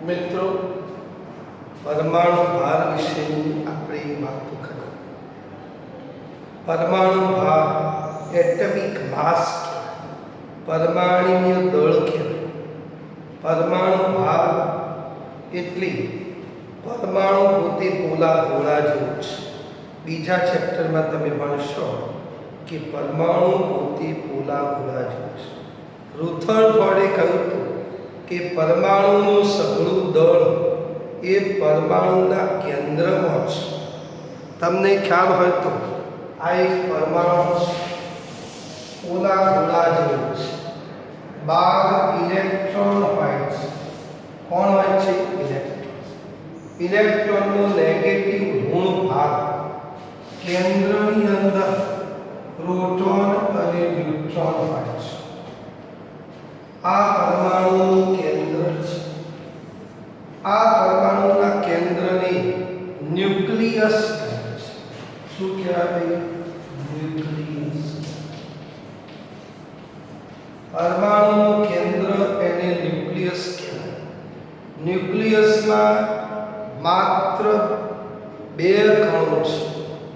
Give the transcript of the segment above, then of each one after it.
મિત્રો, પરમાણુ ભાર વિશેની આપણે વાતો કરી. પરમાણુ ભાર એટમિક માસ કહેવાય, પરમાણુય દળ કહેવાય. પરમાણુ ભાર એટલે પરમાણુ પોતે પોલા ગોળા જેવું છે. બીજા ચેપ્ટરમાં તમે ભણશો કે પરમાણુ પોતે પોલા ગોળા જેવું છે. રુથરફોર્ડે કહ્યું હતું કે પરમાણુનું સઘળું દળ એ પરમાણુના કેન્દ્રમાં છે. તમને ખ્યાલ હોય તો આ એક પરમાણુ છે, પોલા ગોળા જેવું છે. 12 ઇલેક્ટ્રોન હોય છે. કોણ હોય છે? ઇલેક્ટ્રોન. ઇલેક્ટ્રોનનો નેગેટિવ ઋણ ભાગ કેન્દ્રની અંદર પ્રોટોન અને ન્યુટ્રોન હોય છે. આ પરમાણુનું કેન્દ્ર છે. આ પરમાણુના કેન્દ્રને ન્યુક્લિયસ કહે છે. શું કહેવાય? ન્યુક્લિયસ. પરમાણુનું કેન્દ્ર એને ન્યુક્લિયસ કહેવાય. ન્યુક્લિયસમાં માત્ર 2 કણો છે.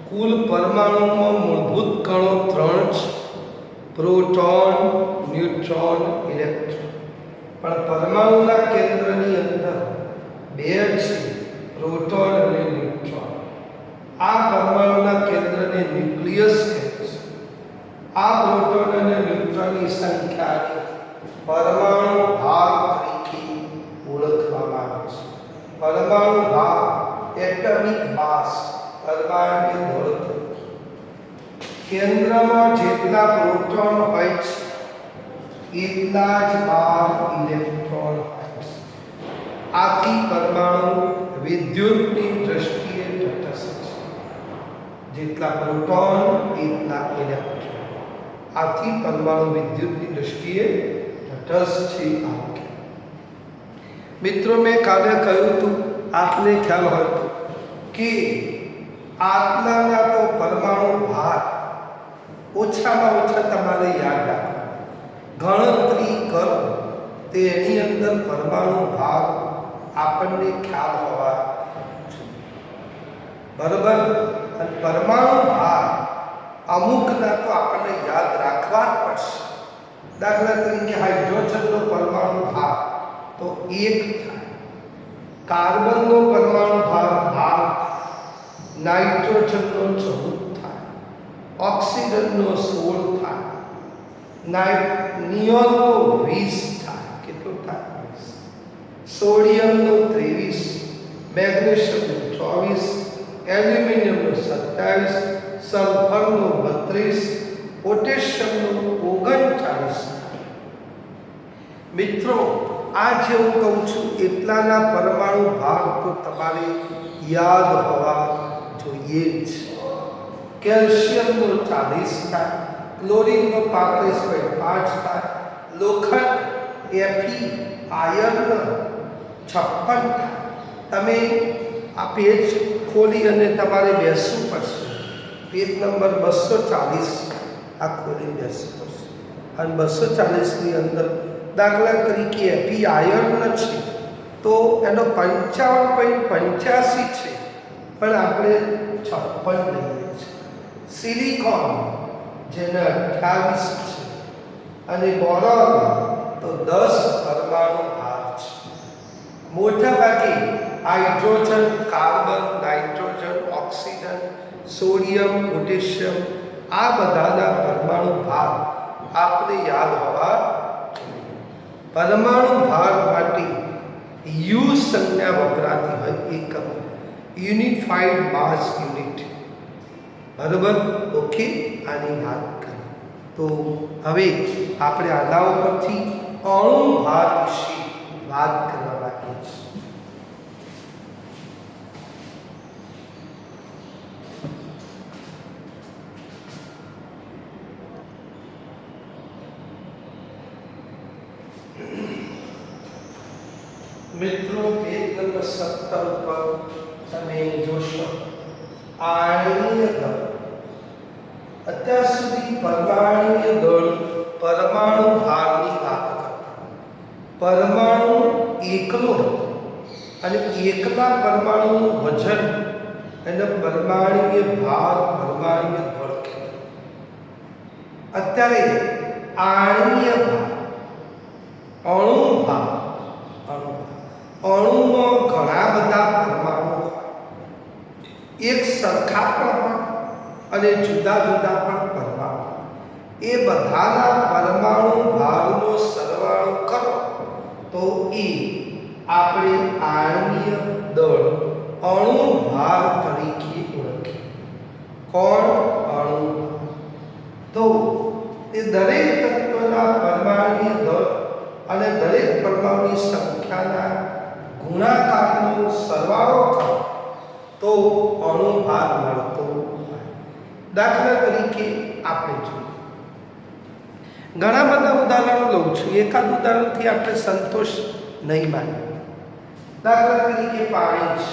કુલ પરમાણુમાં મૂળભૂત કણો 3 છે: પ્રોટોન, ન્યુટ્રોન, ઇલેક્ટ્રોન. પણ પરમાણુના કેન્દ્રની અંદર 2 છે: પ્રોટોન અને ન્યુટ્રોન. આ પરમાણુના કેન્દ્રને ન્યુક્લિયસ કહે છે. આ પ્રોટોન અને ન્યુટ્રોનની સંખ્યાને પરમાણુ ભાર તરીકે ઓળખવામાં આવે છે. પરમાણુ ભાર એટમિક માસ, પરમાણુ દળ. કેન્દ્રમાં જેટલા પ્રોટોન હોય છે એટલા જ 12 ઇલેક્ટ્રોન હોય છે. આથી પરમાણુ વિદ્યુતની દ્રષ્ટિએ તટસ્થ છે. જેટલા પ્રોટોન એટલા ઇલેક્ટ્રોન. આથી પરમાણુ વિદ્યુતની દ્રષ્ટિએ તટસ્થ છે. મિત્રો, મેં કાલે કહ્યું હતું, આપને ખ્યાલ હોય તો, કે આટલાના તો પરમાણુ ભાર ઓછામાં ઓછા તમારે યાદ રાખો. ગણતરી કરો તો એની અંદર પરમાણુ ભાર આપણને ખ્યાલ હોવા જોઈએ. બરાબર? અને પરમાણુ ભાર અમુકના તો આપણને યાદ રાખવા જ પડશે. દાખલા તરીકે હાઇડ્રોજનનો પરમાણુ ભાર તો 1 થાય. કાર્બનનો પરમાણુ ભાર 12 થાય. નાઇટ્રોજનનો 14 થાય. ઓક્સિજનનો 16 થાય. નિયોનનો 20 થાય. કેટલું થાય? 20. સોડિયમનો 23, મેગ્નેશિયમનો 24, એલ્યુમિનિયમનો 27, સલ્ફરનો 32, પોટેશિયમનો 39. મિત્રો, આ જે હું કહું છું એટલાના પરમાણુ ભાગ તો તમારે યાદ હોવા જોઈએ જ. કેલ્શિયમનો 40 થાય, ક્લોરીનનો 35.5 થાય, લોખંડ Fe આયર્ન 56 થાય. તમે આ પેજ ખોલી અને તમારે બેસવું પડશે. પેજ નંબર 240 આ ખોલી બેસવું પડશે. અને 240ની અંદર દાખલા તરીકે Fe આયર્ન છે તો એનો 55.85 છે, પણ આપણે 56 લઈએ છીએ. સિલિકોન જેને 28 છે, અને બોરોન તો 10 પરમાણુ ભાર છે. મોટા ભાગે hydrogen, carbon, nitrogen, oxygen, sodium, potassium આ બધાના પરમાણુ ભાર આપણે યાદ હોવા જોઈએ. પરમાણુ ભાર માટે યુ સંજ્ઞા વપરાતી હોય, એકમ, યુનિફાઈડ માસ યુનિટ. બરાબર? ઓકે, આની વાત કરી. તો હવે આપણે આના ઉપરથી અણુ ભાર વિશે વાત કરવા માંગીએ છીએ. મિત્રો, પેજ નંબર 17 ઉપર તમે જોશો આણ્વીય દળ. અત્યાર સુધી પરમાણુય દળ પરમાણુ ભારની વાત કરતા. પરમાણુ એકલો હતો અને એકલા પરમાણુનું વજન એને પરમાણુય ભાર, પરમાણુય બળ કહેવાય. અત્યારે આણ્વીય ભાર, અણુમાં ઘણા બધા પરમાણુ હોય, એક સરખા પણ હોય અને જુદા જુદા પણ પરમાણુ. એ બધાના પરમાણુ ભારનો સરવાળો કરો તો એ આપણે આણ્વીય દળ, અણુ ભાર તરીકે ઓળખીએ. કોણ? અણુ ભાર. તો એ દરેક તત્વના પરમાણુય દળ અને દરેક પરમાણુની સંખ્યાના ગુણાકારનો સરવાળો કરો તો અણુ ભાર મળતો હોય. દાખલા તરીકે આપણે જોઈએ, ઘણા બધા ઉદાહરણો લઉં છું, એકાદ ઉદાહરણથી આપણે સંતોષ નહીં માનીએ. દાખલા તરીકે પાણી છે.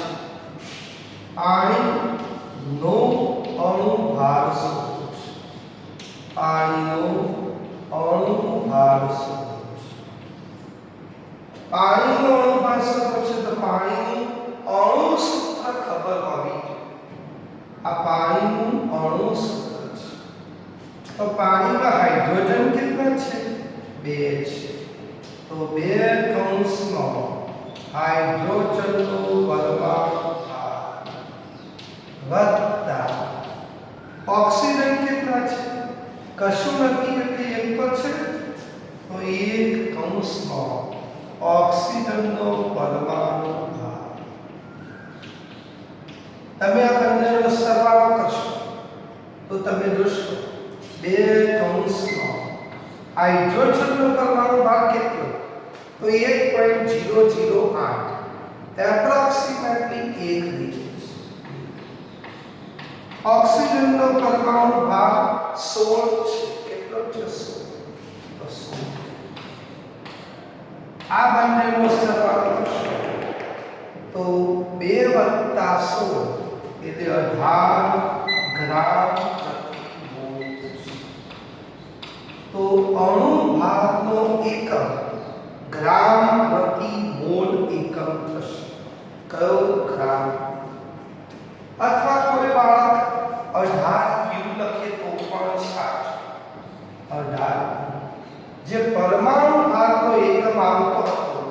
પાણીનો અણુ ભાર શોધો છે. પાણીનો અણુ ભાર શોધો છે. પાણીનો અણુ ભાર શોધો છે તો પાણીનું અણુ સૂત્ર ખબર હોવી જોઈએ. આ પાણીનું અણુ સૂત્ર છે. તો પાણીમાં હાઇડ્રોજન કેટલા છે? 2 છે. તો 2 કૌંસમાં હાઇડ્રોજનનો પરમાણુ ભાર વત્તા ઓક્સિજન કેટલા છે? કશું નથી એટલે એક તો છે, તો 1 કૌંસમાં ઓક્સિજનનો પરમાણુ ભાર. તમે આ બંનેનો સરવાળો કરશો તો તમે જોશો 2 કૌંસમાં હાઇડ્રોજનનો પરમાણુ ભાર કેટલો? તો 1.008, એપ્રોક્સિમેટલી 1 લીટર. ઓક્સિજનનો પરમાણુ ભાર 16 છે. કેટલો છે? 16. આ બંનેનો સરવાળો કરશો તો 2 વત્તા 16 એટલે 18 ગ્રામ પ્રતિ મોલ. તો અણુ ભારનો એકમ ગ્રામ પ્રતિ મોલ એકમ થશે. કયો? ગ્રામ. અથવા કોઈ બાળક 18 યુ લખે તો પણ સાચું. 18 જે પરમાણુ ભારનો એકમ આવતો હતો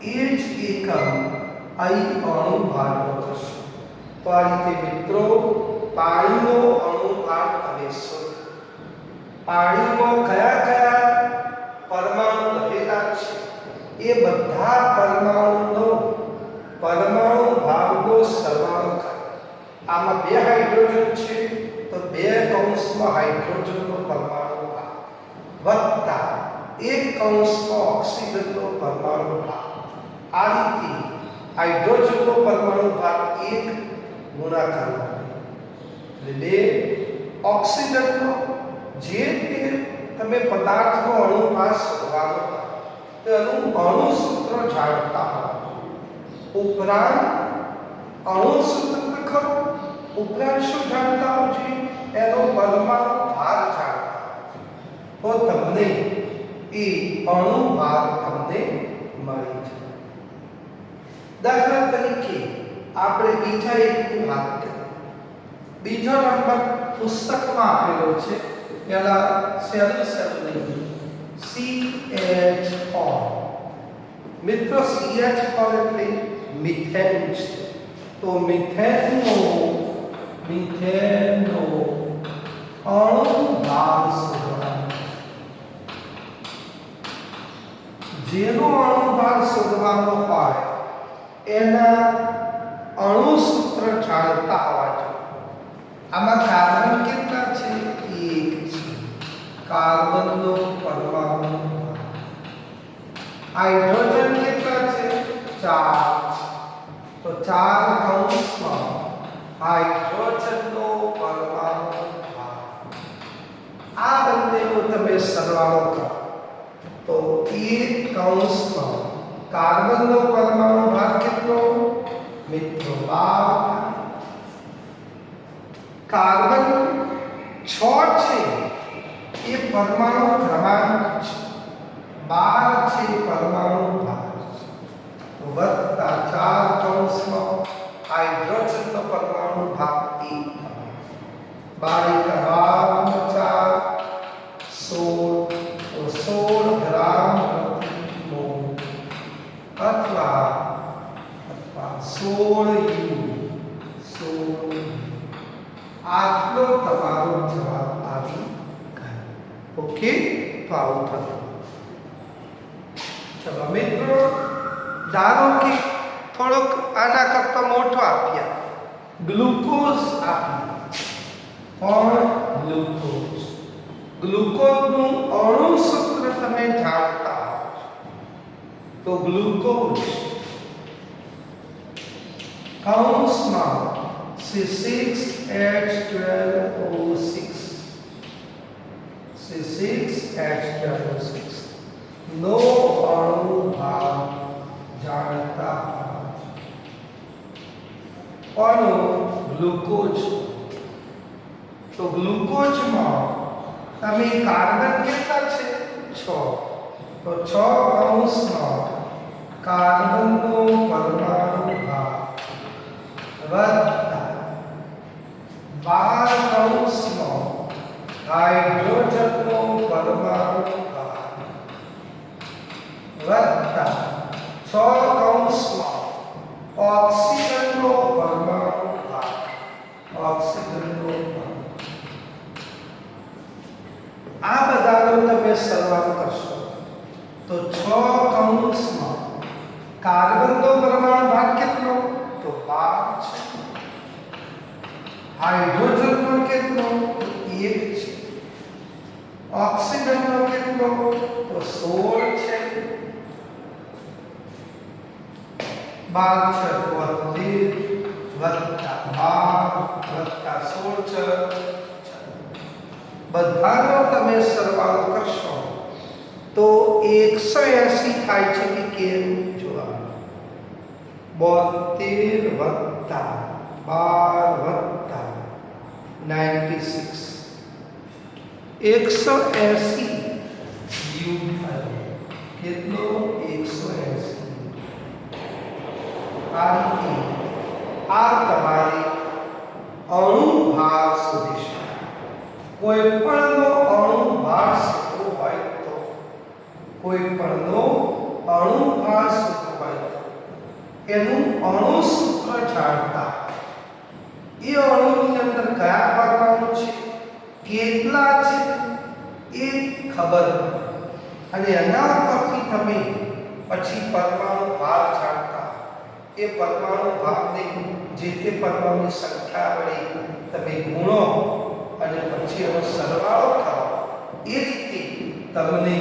એ જ એકમ અહીં અણુ ભારનો થશે. તો આ રીતે મિત્રો પાણીનો અણુ ભાર તમે શોધો. પાણીમાં કયા કયા પરમાણુ રહેલા છે એ બધા પરમાણુનો પરમાણુ ભારનો સરવાળો કરો. આમાં 2 હાઇડ્રોજન છે તો 2 કૌંસમાં હાઇડ્રોજનનો પરમાણુ ભાર વત્તા 1 કૌંસમાં ઓક્સિજનનો પરમાણુ ભાર. આ રીતે હાઇડ્રોજનનો પરમાણુ ભાર 1 ગુણાકાર એટલે 2 ઓક્સિજનનો જે તમે પદાર્થનો અણુ ભાર શોધવાનો તેનું અણુ સૂત્ર જાણતા હો. ઉપરાંત અણુ સૂત્ર તો ખરો, ઉપરાંત શું જાણતા હોવું જોઈએ? એનો પરમાણુ ભાર જાણતા તો તમને એ અણુ ભાર તમને મળી જાય. દાખલા તરીકે આપણે બીજા એકની વાત કરીએ. બીજો નંબર પુસ્તકમાં આપેલો છે. પહેલા સહેલું લઈએ, CH4. મિત્રો CH4 એટલે મિથેન છે. તો મિથેનનો અણુ ભાર શોધવાનો. જેનો અણુ ભાર શોધવાનો હોય એના અણુ સૂત્ર જાણતા હોવા જોઈએ. આમાં કાર્બન કેટલા છે? 1 છે. કાર્બનનો પરમાણુ ભાર. હાઇડ્રોજન કેટલા છે? 4 છે. તો 4 કૌંસમાં હાઇડ્રોજનનો પરમાણુ ભાર. આ બંનેનો તમે સરવાળો કરો તો 1 કૌંસમાં કાર્બનનો પરમાણુ ભાર કેટલો? મિત્રો 12. કાર્બન 6 છે એ પરમાણુ ક્રમાંક છે, 12 છે પરમાણુ ભાર છે. તો વત્તા 4 કૌંસમાં હાઇડ્રોજનનો પરમાણુ ભાગ 1 12 4 16 ગ્રામ પ્રતિ મોલ અથવા 16 યુ આટલો તમારો જવાબ આવી ગયો. ઓકે, તો આવું થતું. ચલો મિત્રો, ધારો કે થોડોક આના કરતાં મોટો આપ્યા, ગ્લુકોઝ આપ્યું. પણ ગ્લુકોઝનું અણુ સૂત્ર તમે જાણતા હો તો ગ્લુકોઝ કૌંસમાં C6H12O6 નો અણુ ભાગ જાણતા અણુ ગ્લુકોઝ. તો ગ્લુકોઝમાં તમે કાર્બન કેટલા છે? 6. તો 6 કૌંસમાં કાર્બનનો પરમાણુ ભાગ વત્તા 12 કૌંસમાં હાઇડ્રોજનનો પરમાણુ ભાગ વત્તા 6 કૌંસમાં ઓક્સિજનનો પરમાણુ ભાગ આ બધાનો તમે સરવાળો કરશો તો 6 કૌંસમાં કાર્બનનો પરમાણુ ભાગ કેટલો? તો 12 છે. હાઇડ્રોજનનો કેટલો? 1 છે. ઓક્સિજનનો કેટલો? તો 16 છે. 12 વત્તા 12 16 બધાનો તમે સરવાળો કરશો તો 180 થાય છે કે કેમ જોવા. 72 વત્તા 12 વત્તા 96 180 યુ થયો. કેટલો? 180. આ તમારી અણુ ભાર શોધી શકાય. કોઈ પણનો અણુ ભાર શોધવો હોય તો એનું અણુ સૂત્ર જાણતા એ અણુની અંદર કયા પરમાણુ છે, કેટલા છે એ ખબર અને એના પરથી તમે પછી પરમાણુ ભાર જાણતા એ પરમાણુ ભાગને જે તે પરમાણુની સંખ્યા વડે તમે ગુણો અને પછી એનો સરવાળો કરો. એ રીતે તમને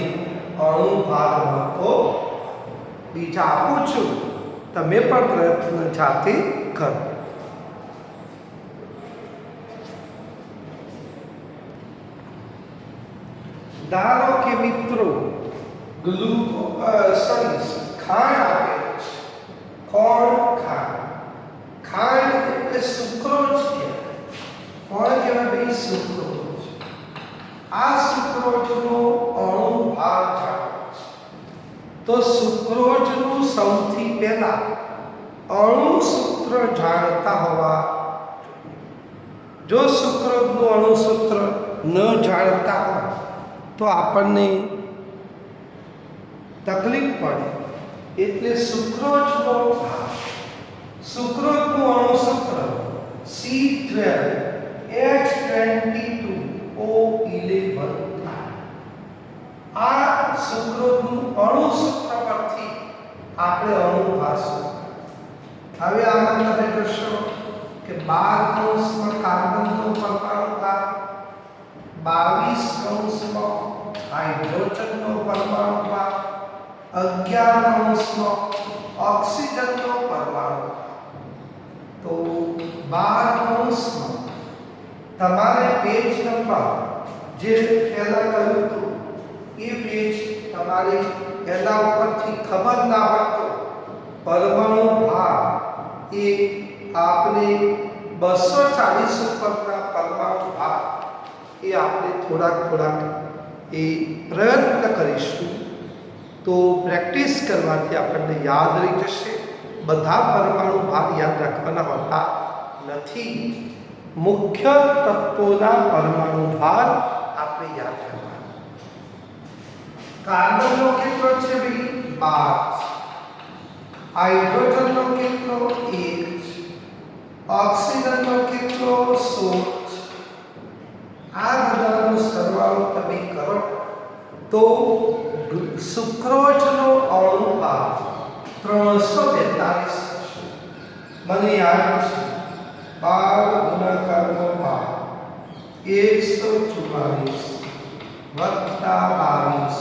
અણુ ભાર મળતો. બીજા આપું છું, તમે પણ પ્રયત્ન જાતે કરો. ધારો કે મિત્રો ખાંડ આપેલું છે. ખાંડ એટલે સુક્રોઝ કહેવાય. સુક્રોઝ. આ સુક્રોઝનો અણુ ભાર જાણવો છે તો સુક્રોઝનું સૌથી પહેલા અણુ સૂત્ર જાણતા હોવા. જો સુક્રોઝનું અણુ સૂત્ર ન જાણતા હોય તો આપણને તકલીફ પડે. એટલે સુક્રોઝનું અણુ સૂત્ર C12H22O11. આ સુક્રોઝનું અણુ સૂત્ર પરથી આપણે અણુ ભાર શોધીએ. હવે આમાં તમે જોશો કે 12 કૌંસમાં કાર્બનનો પરમાણુ ભાગ, 22 કૌંસમાં હાઇડ્રોજનનો પરમાણુ ભાગ, 11 કૌંસમાં ઓક્સિજનનો પરમાણુ ભાગ. તો 12 કૌંસમાં તમારે પેજ નંબર જે પહેલા કહ્યું હતું એ પેજ તમારે એના ઉપરથી ખબર ના હોય તો પરમાણુ ભાગ એ આપણે 240 ઉપરના પરમાણુ ભાગ એ આપણે થોડાક એ પ્રયત્ન કરીશું. તો પ્રેક્ટિસ કરવાથી આપણને યાદ રહી જશે બધા પરમાણુ ભાર યાદ રાખવાના હોતા નથી. મુખ્ય તત્વોના પરમાણુ ભાર આપણે યાદ રાખવાના. કાર્બનનો કેટલો છે ભાઈ? 12. હાઇડ્રોજનનો કેટલો? 1 છે. ઓક્સિજનનો કેટલો? 16 છે. આ બધાનો સરવાળો તમે કરો તો સુક્રોજનો અણુ ભાર 342 થશે. મને યાદ છે 12 ગુણાકારનો ભાર 144 વત્તા 22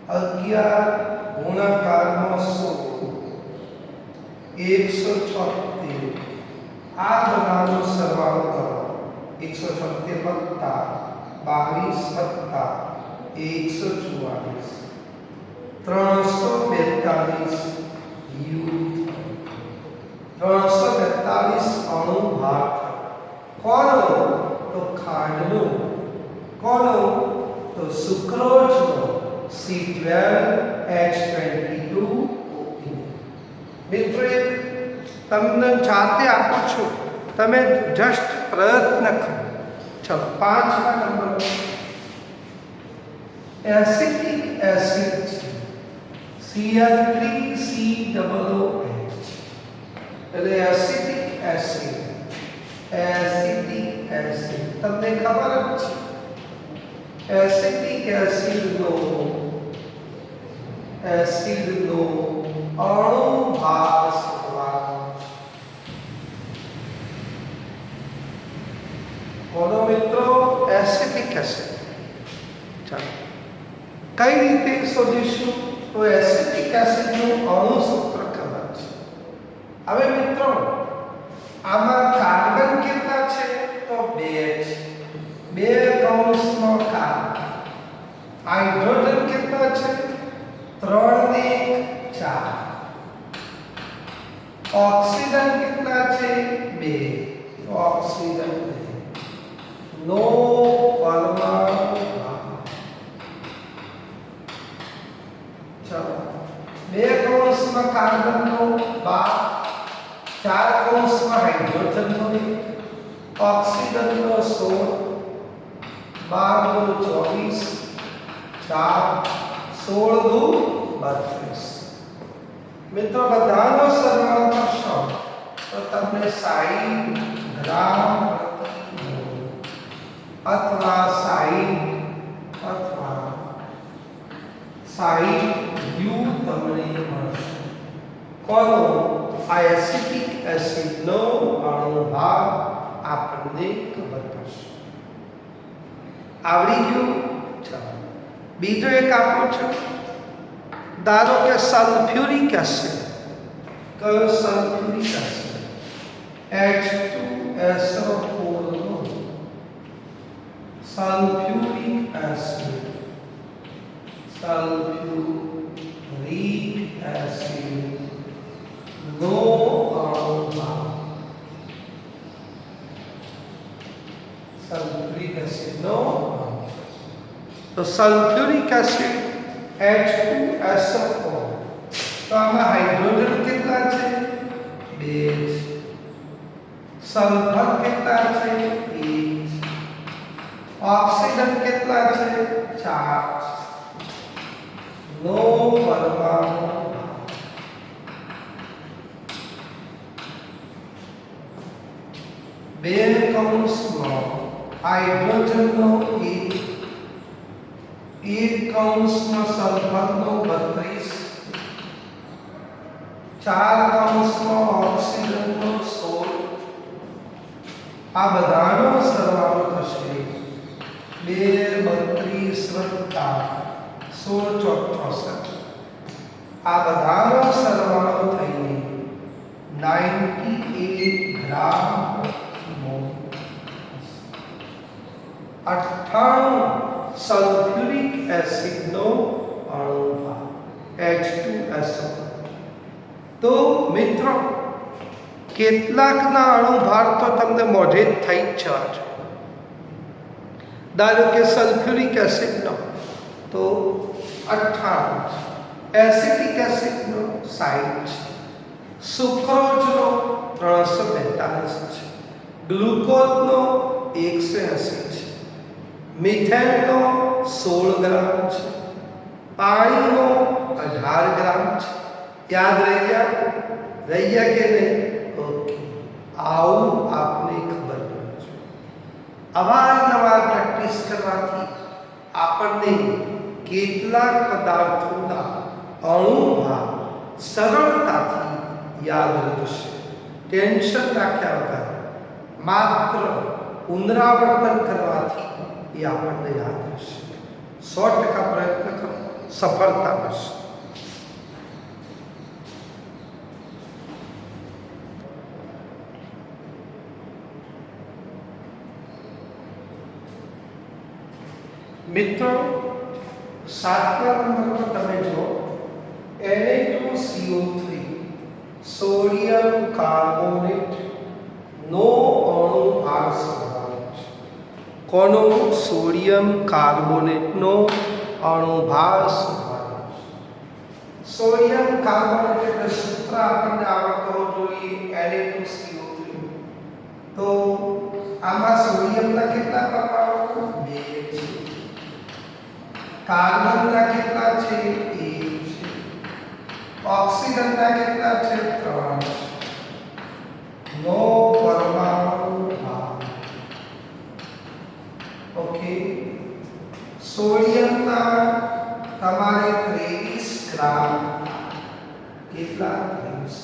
11 ગુણાકારનો 16 176. આ બધાનો સરવાળો કરો 176 વત્તા 22 વત્તા 144 342 યુ 342 અણુ ભાર. કોનો? તો ખાંડનો. કોનો? તો સુક્રોજનો C12H22. મિત્રો તમને જાતે આપું છું, તમે જસ્ટ પ્રયત્ન કરો. ચલો 5મા નંબર એસિટિક એસિડ Cl3COOH એટલે એસિટિક એસિડ. એસિટિક એસિડ તમને ખબર જ છે એસિટિક એસિડનો અણુ ભાર શોધવાનો. બોલો મિત્રો, એસિટિક એસિડ. ચાલો કઈ રીતે શોધીશું? તો એસિટિક એસિડનું અણુ સૂત્ર ખબર છે. હવે મિત્રો આમાં કાર્બન કેટલા છે? તો 2 છે. 2 કૌંસમાં કાર્બન. હાઇડ્રોજન કેટલા છે? 3 ને 4. ઓક્સિજન કેટલા છે? 2. ઓક્સિજન નો પરમાણુ. ચાલો 2 કૌંસમાં કાર્બનનો 12, 4 કૌંસમાં હાઇડ્રોજનનો 1, ઓક્સિજનનો 16, 12 × 24, 4 16 × 32. મિત્રો બધાનો સરવાળો કરશો તો તમને 60 ગ્રામ પ્રતિ મોલ અથવા 60 યુ તમને મળશે. કોનો? આ એસિટિક એસિડનો અણુ ભાર આપણને ખબર પડશે. આવડી ગયું? ચાલો બીજો એક આપો છો. ધારો કે સલ્ફ્યુરિક એસિડ. કયો? સલ્ફ્યુરિક એસિડ H2SO4 નો સલ્ફ્યુરિક એસિડ. સલ્ફ્યુરિક એસિડ નો અણુ ભાર. સલ્ફ્યુરિક એસિડ નો તો સલ્ફ્યુરિક એસિડ H2SO4. તો આમાં હાઇડ્રોજન કેટલા છે? 2 છે. સલ્ફર કેટલા છે? 1. ઓક્સિજન કેટલા છે? 4. નો પરમાણુ. બે કૌંસમાં હાઇડ્રોજનનો 1, 1 કૌંસમાં સલ્ફરનો 32, 4 કૌંસમાં ઓક્સિજનનો 16. આ બધાનો સરવાળો થશે 2 32 16 64. આ બધાનો સરવાળો થઈને 98 ગ્રામ પ્રતિ મોલ. 98 સલ્ફ્યુરિક એસિડનો અણુ ભાર H2SO. તો મિત્રો કેટલાકના અણુ ભાર તો તમને મોઢે જ થઈ જ જવા છે. ધારો કે સલ્ફ્યુરિક એસિડનો તો 98, એસિટિક એસિડનો 60 છે, સુક્રોઝનો 342 છે, ગ્લુકોઝનો 180 છે, મિથેનનો 16 ગ્રામ છે, પાણીનો 18 ગ્રામ છે. યાદ રહી ગયા કે નહીં? ઓકે, આવું આપને ખબર પડે છે. અવારનવાર પ્રેક્ટિસ કરવાથી આપણને કેટલાક પદાર્થોના અણુભાર સરળતાથી યાદ રહેશે. ટેન્શન રાખ્યા વગર માત્ર પુનરાવર્તન કરવાથી એ આપણને યાદ રહેશે. 100% પ્રયત્ન કરો, સફળતા મળશે. મિત્રો, 7મા નંબર પર તમે જો Na2CO3 સોડિયમ કાર્બોનેટ નો અણુભાર શોધવાનો છે. કોનો? સોડિયમ કાર્બોનેટનો અણુભાર શોધવાનો છે. સોડિયમ કાર્બોનેટ એટલે સૂત્ર આપણને આવડતો જોઈએ, Na2CO3. તો આમાં સોડિયમના કેટલા પરમાણુ? 2 છે. કાર્બનના કેટલા છે? 1 છે. ઓક્સિજનના કેટલા છે? 3 છે. નો પરમાણુ ભાર. ઓકે, સોડિયમના તમારે 23 ગ્રામ, કેટલા? 23.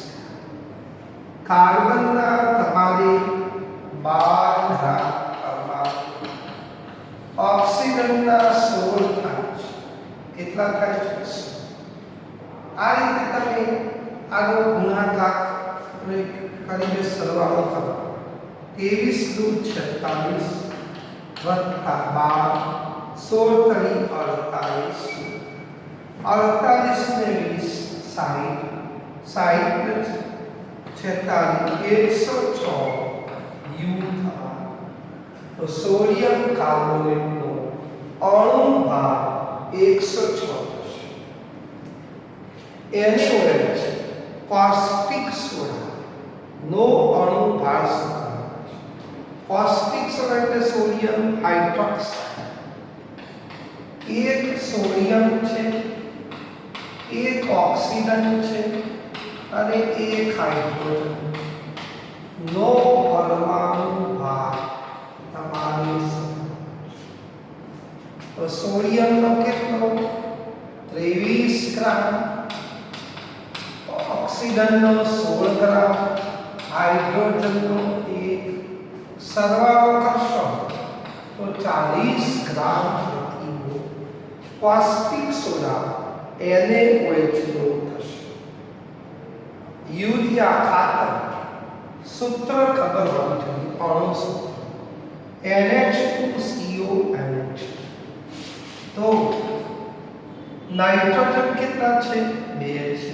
કાર્બનના તમારે 12 ગ્રામ પરમાણુ. ઓક્સિજનના 16 થાય છે. કેટલા થાય છે? આ રીતે તમે આનો ગુણાકાર કરીને સરવાળો કરો. 23 દુ 46 વત્તા 12, 16 તરી 48, 48 ને 20, 60, 46, 106 યુ થવા. તો સોડિયમ કાર્બોનેટનો અણુભાર 106 થશે. NaOH કોસ્ટિક સોડા નો અણુભાર શોધવાનો છે. કોસ્ટિક સોડા એટલે સોડિયમ હાઇડ્રોક્સાઇડ. એક સોડિયમ છે, એક ઓક્સિજન છે અને એક હાઇડ્રોજન નો પરમાણુ ભાર તમારે તો સોડિયમનો કેટલો? 23 ગ્રામ, ઓક્સિજનનો 16 ગ્રામ, હાઇડ્રોજનનો 1. સરવાળો કરશો તો 40 ગ્રામ પ્રતિ કોસ્ટિક સોડા NaOH નો થશે. યુરિયા ખાતર સૂત્ર ખબર હોવી જોઈએ, અણુ સૂત્ર NH2CONH. તો નાઇટ્રોજન કેટલા છે? 2 છે.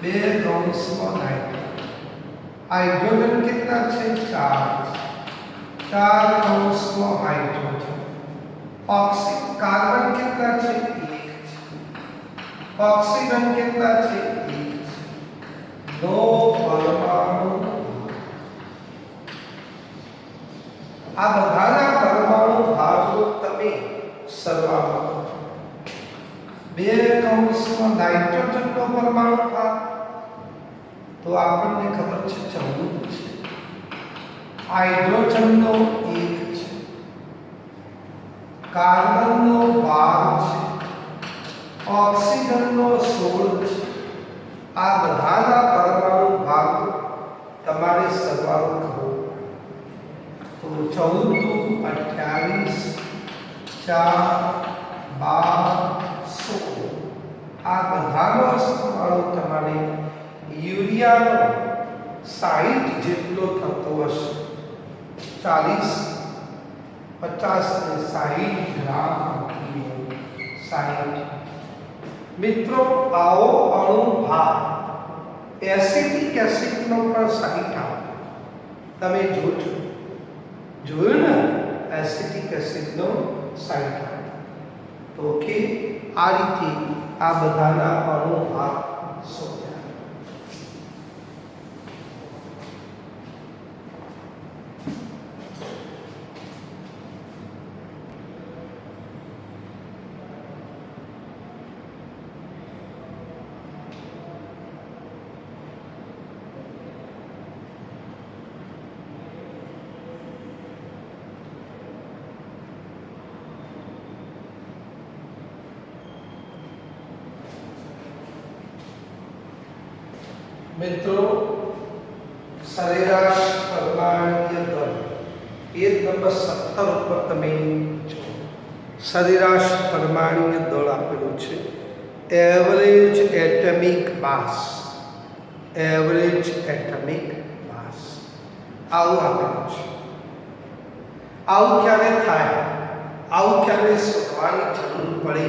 2 કૌંસમાં નાઇટ્રોજન. હાઇડ્રોજન કેટલા છે? 4 કૌંસમાં હાઇડ્રોજન. કાર્બન કેટલા છે? 1 છે. ઓક્સિજન કેટલા છે? 1 છે. નો પરમાણુ. આ બધાના પરમાણુ ભારો તમે સરવાળો કરો. 2 કૌંસમાં નાઇટ્રોજનનો પરમાણુ ભાર તો આપણને ખબર છે 14 છે. હાઇડ્રોજનનો 1 છે. કાર્બનનો 12 છે. ઓક્સિજનનો 16 છે. આ બધાના પરમાણુ ભાર તમારે સરવાળો કરવો. તો 14 દુ 28, 4, 12, 16. આ બધાનો સરવાળો તમારે યુરિયાનો 60 જેટલો થતો હશે. 40, 50 ને 60 ગ્રામ પ્રતિ 60. મિત્રો, આવો અણુભાર એસિટિક એસિડનો પણ 60 આવે. તમે જોયું ને? એસિટિક એસિડનો 60 આવે. તો ઓકે, આ રીતે આ બધાના અણુભાગ શોધ્યા. મિત્રો, સરેરાશ પરમાણ્વીય દળ પેજ નંબર 17 ઉપર તમે જો સરેરાશ પરમાણ્વીય દળ આપેલું છે. એવરેજ એટમિક માસ, એવરેજ એટમિક માસ આવું આપેલું છે. આવું ક્યારે થાય, આવું ક્યારે શોધવાની જરૂર પડે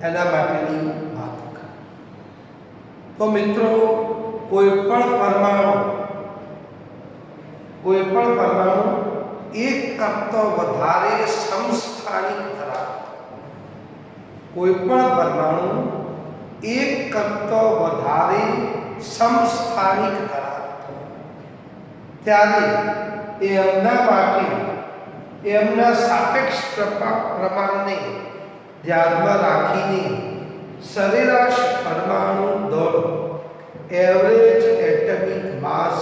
એના માટેની વાત કરું. તો મિત્રો, કોઈ પણ પરમાણુ એક કરતો વધારે સમસ્થાનિક ધરાવતો, કોઈ પણ પરમાણુ એક કરતો વધારે સમસ્થાનિક ધરાવતો, ત્યારે એમના માટે એમના સાપેક્ષ પ્રમાણને ધ્યાનમાં રાખીને સરેરાશ પરમાણુ દળ એવરેજ એટમિક માસ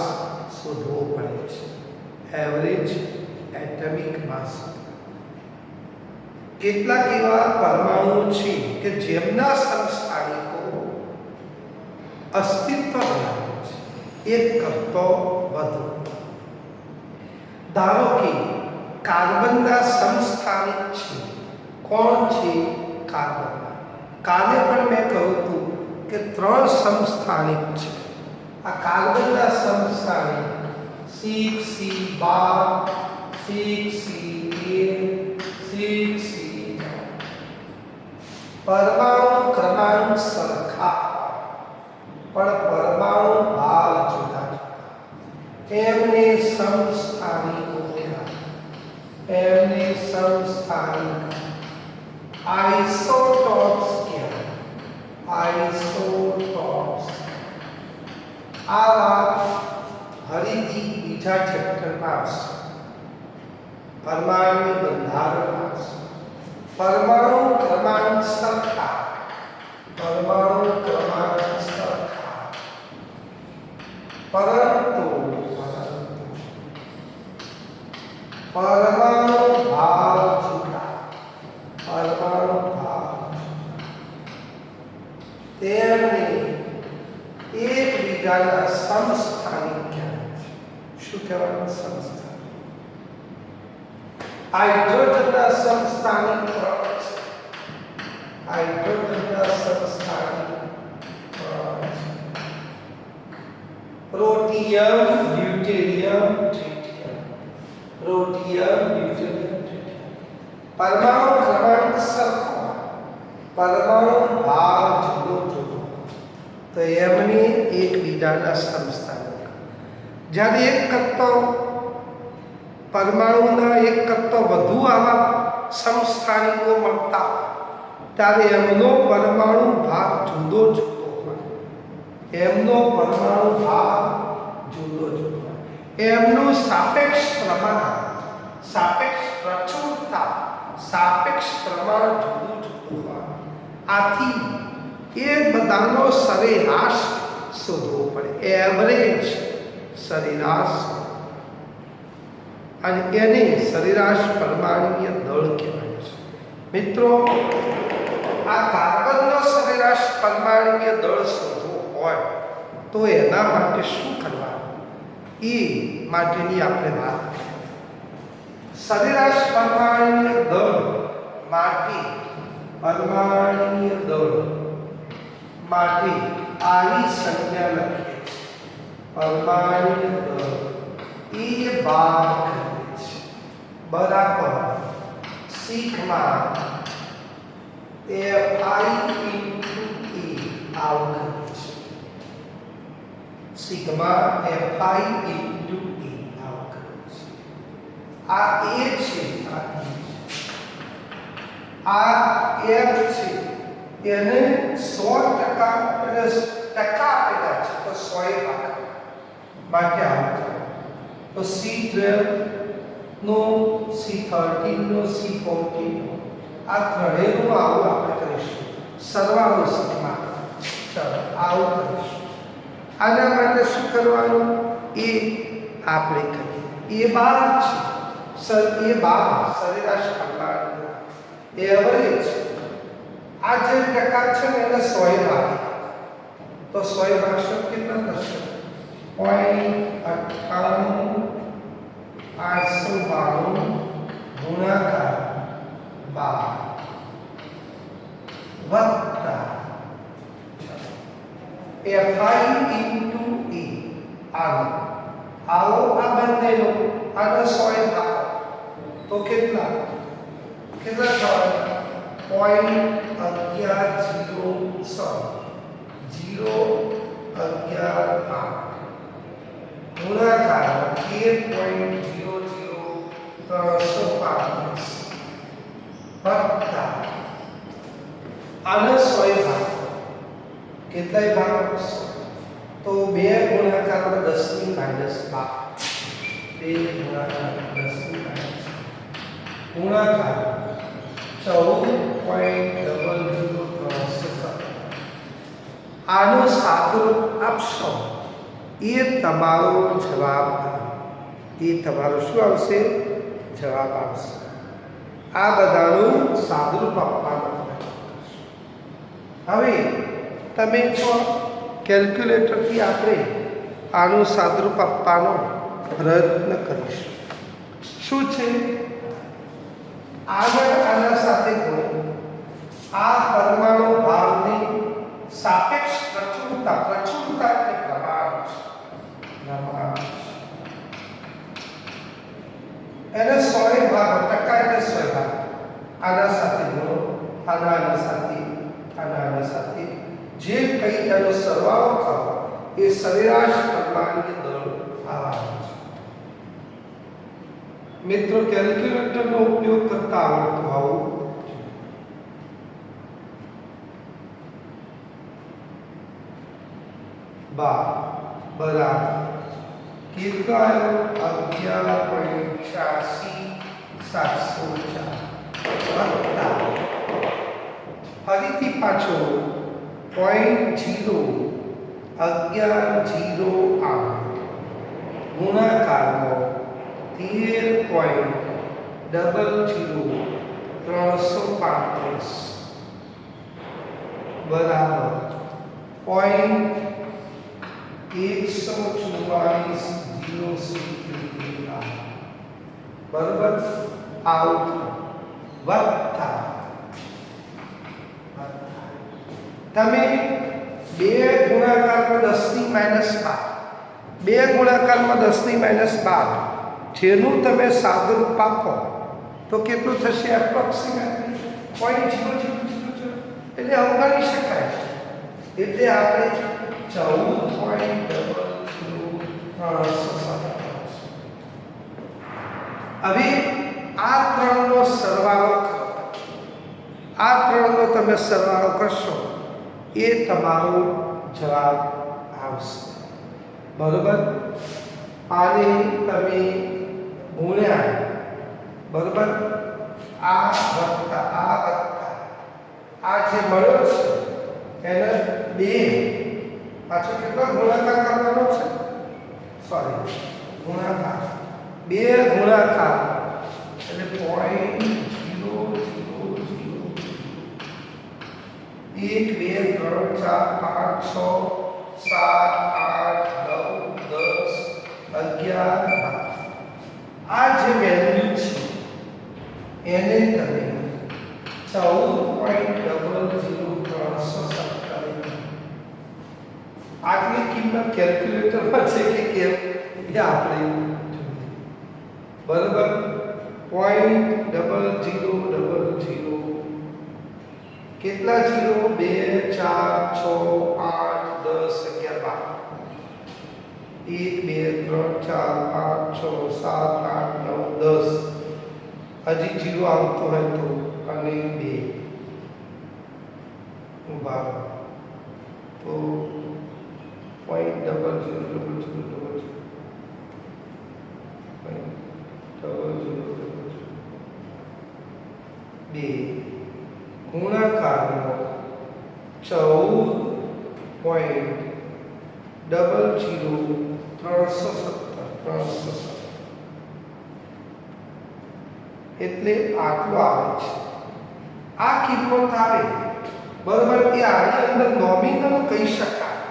શોધવો પડે છે. એવરેજ એટમિક માસ. કેટલાક એવા પરમાણુ છે કે જેમના સમસ્થાનિકો અસ્તિત્વ ધરાવે છે એક કરતો વધુ. ધારો કે કાર્બનના સમસ્થાનિક છે. કોણ છે? કાર્બન. કાલે પણ મેં કહ્યું હતું કે 3 સમસ્થાનિક છે. આ કાર્બનના સમસ્થાનિક 6C12, 6C8, 6C9. પરમાણુ ક્રમાંક સરખા પણ પરમાણુ ભાર જુદા જુદા. એમને સમસ્થાનિકો કહેવાય. એમને સમસ્થાનિક આઇસોટોપ્સ કહેવાય. આઇસોટોપ્સ. આ વાત ફરીથી બીજા ચેપ્ટરમાં આવશે. પરમાણુ બંધારણ આવશે. પરમાણુ ક્રમાંક સરખા, પરમાણુ ક્રમાંક સરખા, પરંતુ પરમાણુ ભાર જુદા. પરમાણુ ભાર તેમને એકબીજાના સમસ્થાનિક કહેવાય છે. શું કહેવાય? સમસ્થાનિક. હાઇડ્રોજનના સમસ્થાનિક 3 છે. હાઇડ્રોજનના સમસ્થાનિક 3 છે. Protium, deuterium, tritium. Protium, deuterium, tritium. પરમાણુ ક્રમાંક સરખો, પરમાણુ ભાર જુદો જુદો, તો એમને એકબીજાના સમસ્થાનિક. જ્યારે એક કરતો પરમાણુના એક કરતો વધુ આવા સમસ્થાનિકો મળતા ત્યારે એમનો પરમાણુ ભાર જુદો જુદો હોય. એમનો પરમાણુ ભાર જુદો જુદો હોય. એમનું સાપેક્ષ પ્રમાણ, સાપેક્ષ પ્રચુરતા, સાપેક્ષ પ્રમાણ જુદું જુદું હોય. આથી એ બધાનો સરેરાશ શોધવો પડે. એવરેજ સરેરાશ. અને એને સરેરાશ પરમાણુય દળ કહેવાય છે. મિત્રો, આ કાર્બનનો સરેરાશ પરમાણુય દળ શોધવો હોય તો એના માટે શું કરવાનું એ માટેની આપણે વાત કરીએ. સરેરાશ પરમાણુય દળ માટે, પરમાણુય દળ માટે આવી સંખ્યા લખીએ છીએ. પરમાણુય દળ એ ભાગ બરાબર સિગ્મા fi into e આવું છે. સિગ્મા fi into e આવું છે. આ a છે, આ f છે, એને 100% એટલે ટકા આપેલા છે તો 100 એ ભાગ માટે આવશે તો C12 નો C13 નો C14 નો આ ત્રણેયનું આવું આપણે કરીશું સરવાળો શીખમાં ચાલો આવું કરીશું આના માટે શું કરવાનું એ આપણે કરીએ એ 12 છે એ 12 સરેરાશ પ્રમાણ એવરેજ આ જે ટકા છે ને એને 100 એ ભાગી તો 100 એ ભાગશો કેટલા થશે 0.98 892 ગુણાકાર 12 વત્તા FI into E આવો આ બંનેનો આનો 100 એ ભાગ તો કેટલા થવાના 0.1108 ગુણાકાર 13.00335 વત્તા આનો 100 ભાગ કેટલાય ભાગ તો 2 ગુણાકારમાં 10 ની -12 2 ગુણાકારમાં 10 ની -12 ગુણાકાર 14.00337 આનો સાદુરૂપ આપશો એ તમારો જવાબ એ તમારો શું આવશે જવાબ આવશે આ બધાનું સાદુરૂપ આપવાનું હવે તમે જો કેલ્ક્યુલેટરથી આપણે આનું સાદુરૂપ આપવાનો પ્રયત્ન કરીશું શું છે આગળ આના સાથે ગુણો આ પરમાણુ ભારની સાપેક્ષ પ્રચુરતા એટલે પ્રમાણ એને 100 ભાગ ટકા એટલે 100 ભાગ આના સાથે ગુણો આના સાથે જે કઈ એનો સરવાળો થયો એ સરેરાશ પ્રમાણની દળ આવવાનો છે મિત્રો કેલ્ક્યુલેટરનો ઉપયોગ કરતા આવડતું હોવું બરાબર કેટલો આવ્યો 11.86 ફરીથી પાછો 0.1108 ગુણાકારમાં 13.00335 બરાબર 144.033 બરાબર આઉટ વત્તા તમે 2 ગુણાકારમાં 10 ની -12 2 ગુણાકારમાં 10 ની -12 જેનું તમે સાદુરૂપ આપો તો કેટલું થશે એપ્રોક્સિમેટલી 0.0000 એટલે અવગણી શકાય એટલે આપણે 14.00337 હવે આ ત્રણનો સરવાળો કરો આ ત્રણનો તમે સરવાળો કરશો એ તમારો જવાબ આવશે બરોબર આને તમે ગુણ્યા બરોબર આ વત્તા આ જે મળ્યો છે એને 2 પાછો કેટલો ગુણાકાર કરવાનો છે સોરી ગુણાકાર 2 ગુણાકાર એટલે 0.0001 2 3 4 5 6 7 8 9 10 11 આ જે વેલ્યુ છે એને તમે 14.00337 આટલી કિંમત કેલ્ક્યુલેટરમાં છે કે કેમ એ આપણે બરાબર 0.0000 કેટલા 0 2 4 6 8 10 11 12 1 2 3 4 5 6 7 8 9 10 હજી 0 આવતો હોય તો અને 2 ઊભા રહો. તો 0.000000 બે ગુણાકારનો 14.00317 એટલે આટલો આવે છે. આ કિંમત આવે બરાબર, એ આની અંદર નોમિનલ કહી શકાય.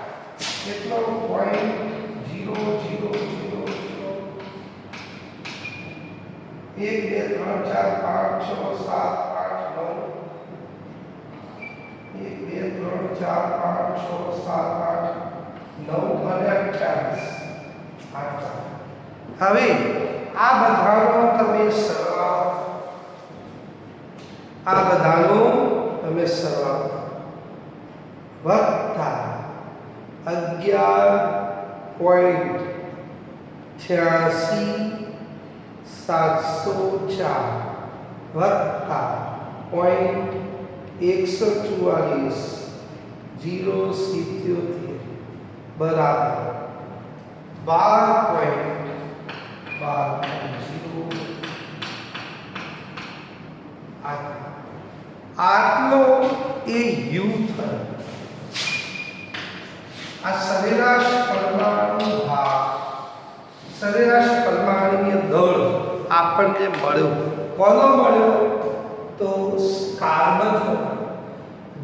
કેટલો 0.0000 1 2 3 4 5 6 7 8 9 1 2 3 4 5 6 7 8 9 અને 28. હવે આ બધાનો તમે સરવાળો, આ બધાનો તમે સરવાળો વત્તા 11.86 વત્તા 0.144 બરાબર 12.0. આટલો એ યુ થયો. આ સરેરાશ પરમાણુ ભાર, સરેરાશ પરમાણુય દળ આપણને મળ્યો. કોનો મળ્યો? તો કાર્બનનો.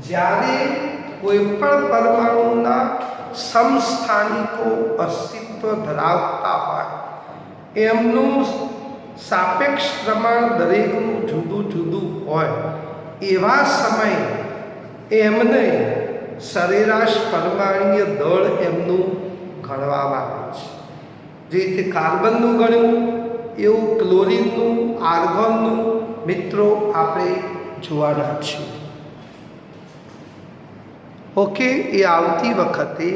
જ્યારે કોઈ પણ પરમાણુના સમસ્થાનિકો અસ્તિત્વ ધરાવતા હોય, એમનું સાપેક્ષ પ્રમાણ દરેકનું જુદું જુદું હોય, એવા સમયે એમને સરેરાશ પરમાણુય દળ એમનું ગણવામાં આવે છે. જે રીતે કાર્બનનું ગણ્યું એવું ક્લોરીનનું, આર્ગોનનું મિત્રો આપણે જોવાના છીએ. ઓકે, એ આવતી વખતે